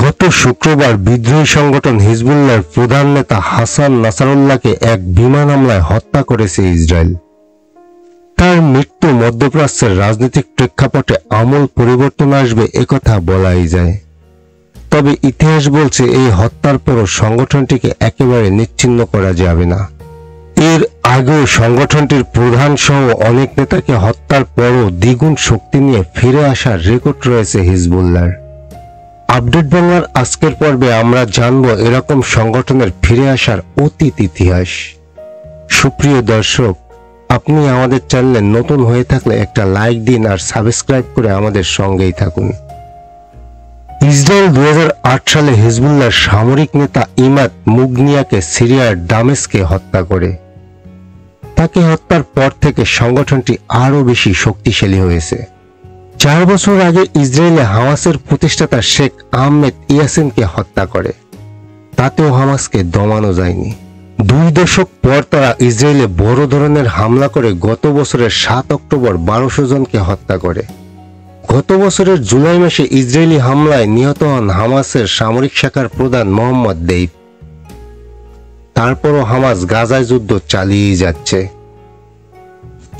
গত শুক্রবার বিদ্রোহী সংগঠন হিজবুল্লাহর প্রধান নেতা হাসান নাসারুল্লাহকে এক বিমান হামলায় হত্যা করেছে ইসরায়েল। তার মৃত্যু মধ্যপ্রাচ্যের রাজনৈতিক প্রেক্ষাপটে আমূল পরিবর্তন আসবে একথা বলাই যায়। তবে ইতিহাস বলছে এই হত্যার পরও সংগঠনটিকে একেবারে নিচ্ছিন্ন করা যাবে না। এর আগেও সংগঠনটির প্রধান সহ অনেক নেতাকে হত্যার পরও দ্বিগুণ শক্তি নিয়ে ফিরে আসার রেকর্ড রয়েছে হিজবুল্লাহর। আপডেট বাংলার আজকের পর্বে আমরা জানব এরকম সংগঠনের ফিরে আসার অতীত ইতিহাস। সুপ্রিয় দর্শক, আপনি আমাদের চ্যানেলে নতুন হয়ে থাকলে একটা লাইক দিন আর সাবস্ক্রাইব করে আমাদের সঙ্গেই থাকুন। ইসরায়েল 2008 সালে হিজবুল্লাহর সামরিক নেতা ইমাদ মুগনিয়াকে সিরিয়ার দামেস্কে হত্যা করে। তাকে হত্যার পর থেকে সংগঠনটি আরও বেশি শক্তিশালী হয়েছে। 4 বছর আগে ইসরায়েলে হামাসের প্রতিষ্ঠাতা শেখ আহমেদ ইয়াসিনকে হত্যা করে। তাতেও হামাসকে দমানো যায়নি। 2 দশক পর তারা ইসরায়েলে বড় ধরনের হামলা করে গত বছরের 7 অক্টোবর 1200 জনকে হত্যা করে। গত বছরের জুলাই মাসে ইসরায়েলি হামলায় নিহত হন হামাসের সামরিক শাখার প্রধান মোহাম্মদ দেইব। তারপরও হামাস গাজায় যুদ্ধ চালিয়ে যাচ্ছে।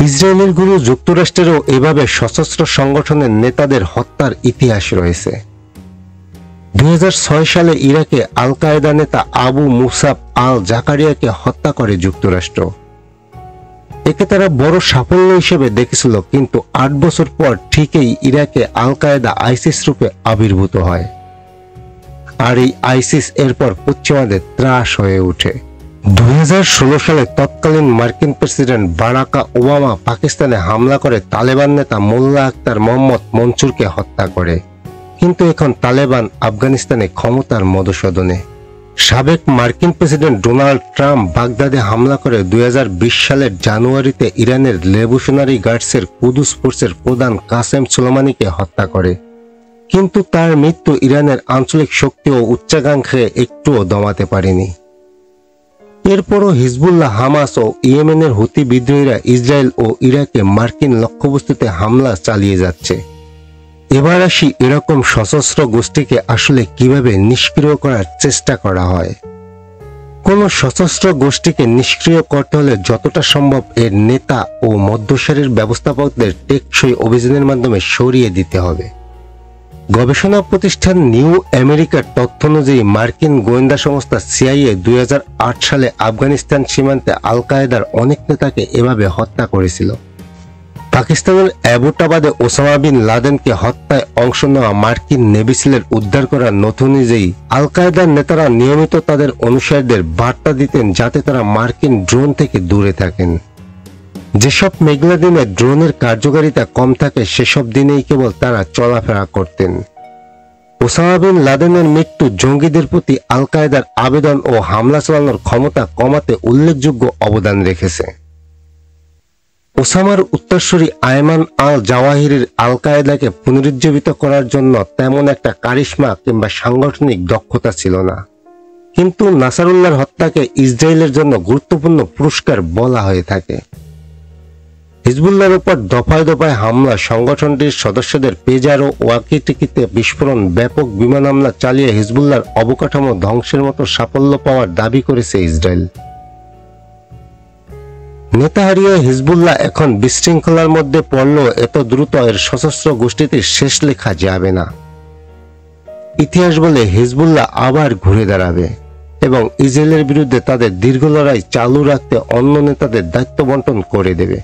ইসরায়েলের গুরু যুক্তরাষ্ট্রেরও এভাবে সশস্ত্র সংগঠনের নেতাদের হত্যার ইতিহাস রয়েছে। 2006 সালে ইরাকে আল কায়েদা নেতা আবু মুসাব আল জাকারিয়াকে হত্যা করে যুক্তরাষ্ট্র। একে তারা বড় সাফল্য হিসেবে দেখেছিল, কিন্তু 8 বছর পর ঠিকই ইরাকে আল কায়েদা আইসিস রূপে আবির্ভূত হয়। আর এই আইসিস এরপর পশ্চিমাদের ত্রাস হয়ে ওঠে। 2016 সালে তৎকালীন মার্কিন প্রেসিডেন্ট বারাক ওবামা পাকিস্তানে হামলা করে তালেবান নেতা মোল্লা আখতার মোহাম্মদ মনসুরকে হত্যা করে। কিন্তু এখন তালেবান আফগানিস্তানে ক্ষমতার মধুসূদনে। সাবেক মার্কিন প্রেসিডেন্ট ডোনাল্ড ট্রাম্প বাগদাদে হামলা করে 2020 সালের জানুয়ারিতে ইরানের রেভলিউশনারি গার্ডসের কুদুস ফোর্সের প্রধান কাসেম সুলেমানিকে হত্যা করে। কিন্তু তার মৃত্যু ইরানের আঞ্চলিক শক্তি ও উচ্চাকাঙ্ক্ষাকে একটুও দমাতে পারেনি। এরপরও হিজবুল্লাহ, হামাস ও ইয়েমেনের হুতি বিদ্রোহীরা ইসরায়েল ও ইরাকে মার্কিন লক্ষ্যবস্তুতে হামলা চালিয়ে যাচ্ছে। এবার আসি এরকম সশস্ত্র গোষ্ঠীকে আসলে কিভাবে নিষ্ক্রিয় করার চেষ্টা করা হয়। কোন সশস্ত্র গোষ্ঠীকে নিষ্ক্রিয় করতে হলে যতটা সম্ভব এর নেতা ও মধ্যসারির ব্যবস্থাপকদের টেকসই অভিযানের মাধ্যমে সরিয়ে দিতে হবে। গবেষণা প্রতিষ্ঠান নিউ আমেরিকার তথ্য অনুযায়ী মার্কিন গোয়েন্দা সংস্থা সিআইএ 2008 সালে আফগানিস্তান সীমান্তে আল কায়েদার অনেক নেতাকে এভাবে হত্যা করেছিল। পাকিস্তানের অ্যাবোটাবাদে ওসামা বিন লাদেনকে হত্যায় অংশ নেওয়া মার্কিন নেভি সিলের উদ্ধার করা নথি অনুযায়ী আল কায়েদার নেতারা নিয়মিত তাদের অনুসারীদের বার্তা দিতেন যাতে তারা মার্কিন ড্রোন থেকে দূরে থাকেন। যেসব মেঘলা দিনে ড্রোনের কার্যকারিতা কম থাকে সেসব দিনেই কেবল তারা চলাফেরা করতেন। ওসামা বিন লাদেনের মৃত্যু জঙ্গিদের প্রতি আল কায়েদার আবেদন ও হামলা চালানোর ক্ষমতা কমাতে উল্লেখযোগ্য অবদান রেখেছে। ওসামার উত্তরসূরি আয়মান আল জাওয়াহিরির আল কায়েদাকে পুনরুজ্জীবিত করার জন্য তেমন একটা কারিশমা কিংবা সাংগঠনিক দক্ষতা ছিল না। কিন্তু নাসারুল্লাহর হত্যাকে ইসরায়েলের জন্য গুরুত্বপূর্ণ পুরস্কার বলা হয়ে থাকে। হিজবুল্লাহর উপর দফায় দফায় হামলা, সংগঠনটির সদস্যদের পেজার ও ওয়াকিটিকিতে বিস্ফোরণ, ব্যাপক বিমান হামলা চালিয়ে হিজবুল্লাহর অবকাঠামো ধ্বংসের মতো সাফল্য পাওয়ার দাবি করেছে ইসরায়েল। নেতা হারিয়ে হিজবুল্লাহ এখন বিশৃঙ্খলার মধ্যে পড়লেও এত দ্রুত এর সশস্ত্র গোষ্ঠীটির শেষ লেখা যাবে না। ইতিহাস বলে হিজবুল্লাহ আবার ঘুরে দাঁড়াবে এবং ইসরায়েলের বিরুদ্ধে তাদের দীর্ঘ লড়াই চালু রাখতে অন্য নেতাদের দায়িত্ব বন্টন করে দেবে।